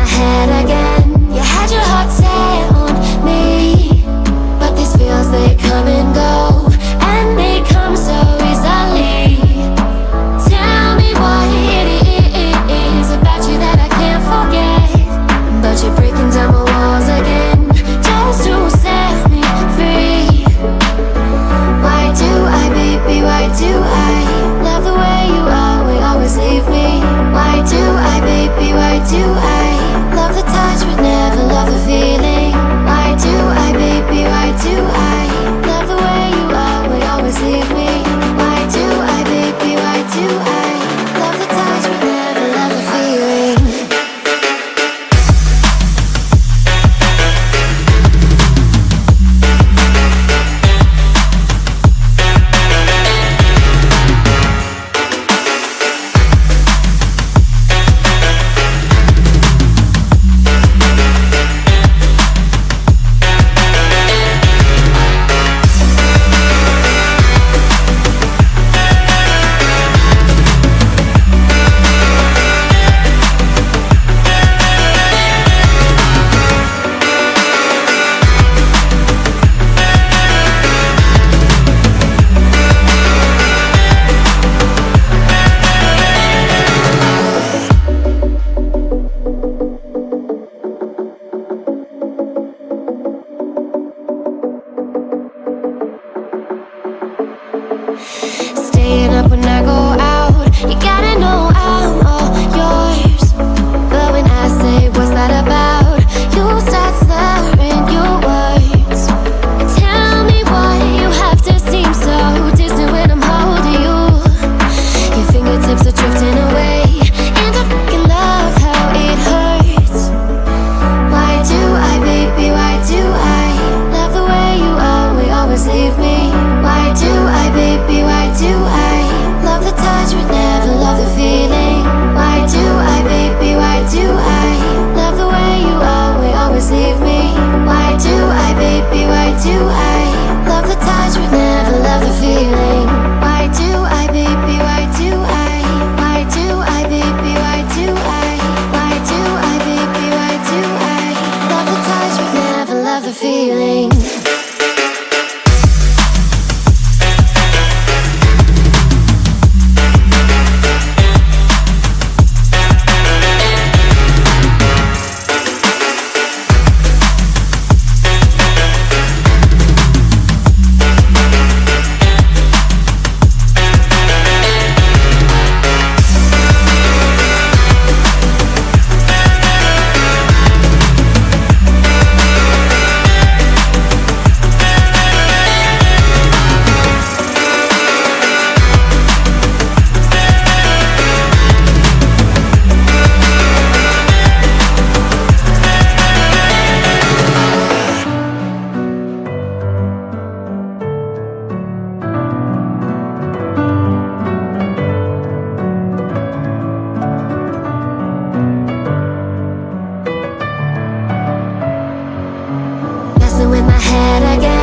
head again. You had your heart set on me, but these feels, they come and go, and they come so easily. Tell me what it is about you that I can't forget, but you're breaking down my walls again, just to set me free. Why do I, baby, why do I love the way you always leave me? Why do I, baby, why do I love the touch but never love the feeling? Why do I, baby, why do I love the way you always leave me? Why do I, baby, why do I love the touch but never love the feeling? Staying up when I go out, you gotta know I'm all yours. But when I say what's that about, you start slurring your words. Tell me why you have to seem so distant when I'm holding you. Your fingertips are drifting away, and I fucking love how it hurts. Why do I, baby, why do I love the way you always leave me? Why do I, baby, why do I love the touch but never love the feeling? Why do I, baby, why do I love the way you always leave me? Why do I, baby, why do I love the touch but never love the feeling? Why do I, baby, why do I? Why do I, baby, why do I? Why do I, baby, why do I love the touch but never love the feeling? With my head again.